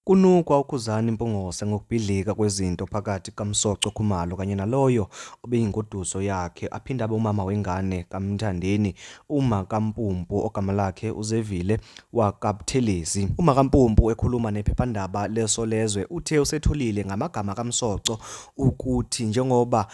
Kunukwa uKhuzani Mpungose ngokubhidlika kwezinto phakathi kaMsoco Khumalo kanye naloyo obeyingoduso yakhe aphinde abe umama wengane kaMthandeni uMakampumpu ogama lakhe uZevile wakwaButhelezi. uMakampumpu ekhuluma nephephandaba leSolezwe uthe usetholile ngamagama kaMsoco ukuthi njengoba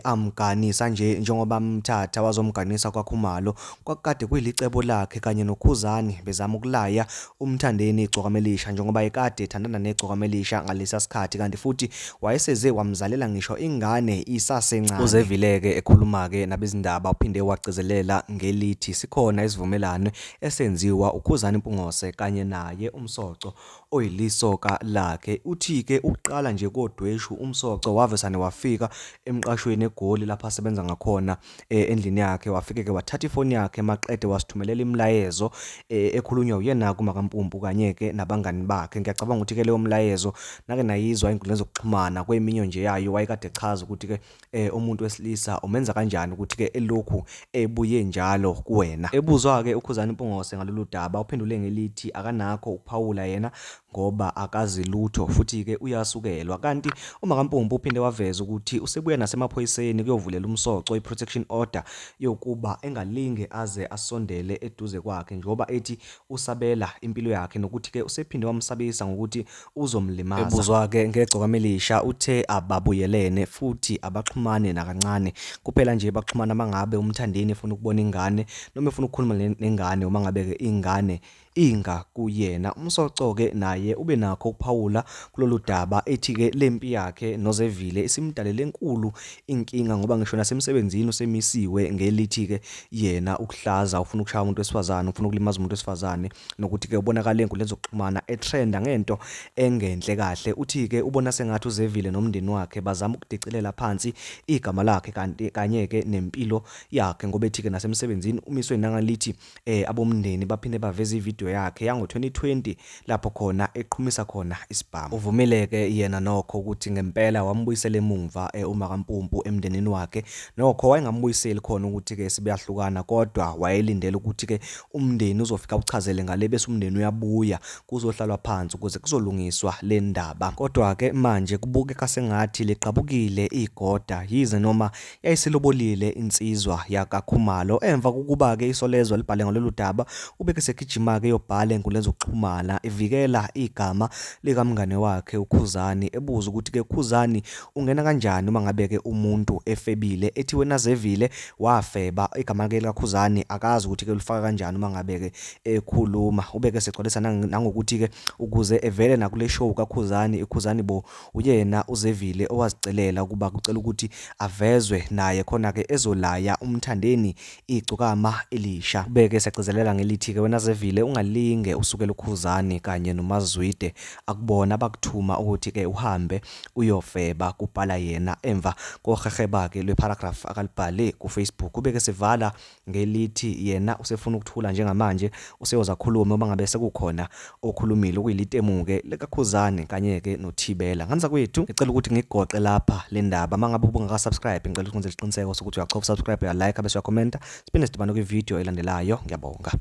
amganisa njengoba amthatha wazomganisa kwaKhumalo kwakade kuyilicebo lakhe kanye noKhuzani bezama ukulaya uMthandeni igcokamelisha njengoba ekade ethandana negcokamelisha ngalesa sikhathi kanti futhi wayeseze wamzalela ngisho ingane isasencane. uZevile-ke ekhuluma-ke nabezindaba uphinde wagcizelela ngelithi sikhona isivumelano esenziwa uKhuzani Mpungose kanye naye uMsoco oyilisoka lakhe. Uthi-ke uqala nje kodweshu uMsoco wavesane wafika emqashweni eGoli lapha asebenza ngakhona endlini yakhe, wafike-ke wathatha ifoni yakhe maqede wasithumelela imlayezo ekhulunywa uyena uMakampumpu kanye-ke nabangani bakhe. Ngiyacabanga ukuthi-ke leyo mlayezo nake nayizwa ey'nkundleni zokuxhumana kweminye nje yayo wayekade echaza ukuthi-ke umuntu wesilisa umenza kanjani ukuthi-ke elokhu ebuye njalo kuwena. Ebuzwa-ke uKhuzani Mpungose ngalolu daba uphendule ngelithi akanakho ukuphawula yena ngoba akazi lutho futhi-ke uyasukelwa, kanti uMakampumpu uphinde waveza ukuthi usebuya nasemaphoyiseni kuyovulela uMsoco i-protection order yokuba engalinge aze asondele eduze kwakhe njengoba ethi usabela impilo yakhe nokuthi-ke usephinde wamsabisa ngokuthi uzomlimaza. Ebuzwa-ke ngegcokamelisha uthe ababuyelene futhi abaxhumane nakancane kuphela nje baxhumana mangabe uMthandeni efuna ukubona ingane noma efuna ukukhuluma nengane uma ngabe-ke ingane inga kuyena. uMsoco-ke naye ube nakho ukuphawula kulolu daba ethi-ke lempi yakhe noZevile isimdalele enkulu inkinga ngoba ngisho nasemsebenzini usemisiwe ngelithi-ke yena ukuhlaza ufuna ukushaya umuntu wesifazane, ufuna ukulimaza umuntu wesifazane nokuthi-ke ubonakala ey'nkundleni zokuxhumana etrenda ngento engenhle kahle. Uthi-ke ubona sengathi uZevile nomndeni wakhe bazama ukudicilela phansi igama lakhe kanti kanye-ke nempilo yakhe ngoba ethi-ke nasemsebenzini umiswe nangalithi abomndeni baphinde baveza ividiyo yakhe yango-2020 lapho khona eqhumisa khona isibhamu. Uvumile-ke yena nokho ukuthi ngempela wambuyisela emumva uMakampumpu emndenini wakhe, nokho wayengambuyiseli khona ukuthi-ke sibeyahlukana kodwa wayelindele ukuthi-ke umndeni uzofika uchazele ngale bese umndeni uyabuya kuzohlalwa phansi ukuze kuzolungiswa le ndaba. Kodwa-ke manje kubukeka sengathi liqabukile igoda yize noma yayisilobolile insizwa yakaKhumalo. Emva kokuba-ke iSolezwe libhale ngalolu daba ubeke segijima-ke yobhala ey'nkundleni zokuxhumana evikela igama likamngane wakhe uKhuzani, ebuza ukuthi-ke uKhuzani ungena kanjani uma ngabe-ke umuntu efebile, ethi wena Zevile wafeba igama-ke likaKhuzani akazi ukuthi-ke ulifaka kanjani uma ngabe-ke ekhuluma. Ubeke segcwalisa nangokuthi-ke ukuze evele nakule show kaKhuzani, uKhuzani bo uyena uZevile owazicelela ukuba kucela ukuthi avezwe naye khona-ke ezolaya uMthandeni igcokama elisha. Ubeke segcizelela ngelithi-ke wena Zevile ungalinge usukela uKhuzani kanye noMazwide akubona abakuthuma ukuthi-ke uhambe uyofeba, kubhala yena emva koheheba-ke lwe-paragraph akalibhale kuFacebook. Ubeke sevala ngelithi yena usefuna ukuthula njengamanje useyoza khulume uma ngabe sekukhona okhulumile okuyilitemu-ke likaKhuzani kanye-ke noThibela. Nganza kwethu ngicela ukuthi ngigoqe lapha le ndaba mangabe ubungaka-subscribe ngicela ukuthi wenze isiqiniseko sokuthi uyachofa subscribe, uyalike bese uyakhomenta siphinde sidibane kwividiyo elandelayo. Ngiyabonga.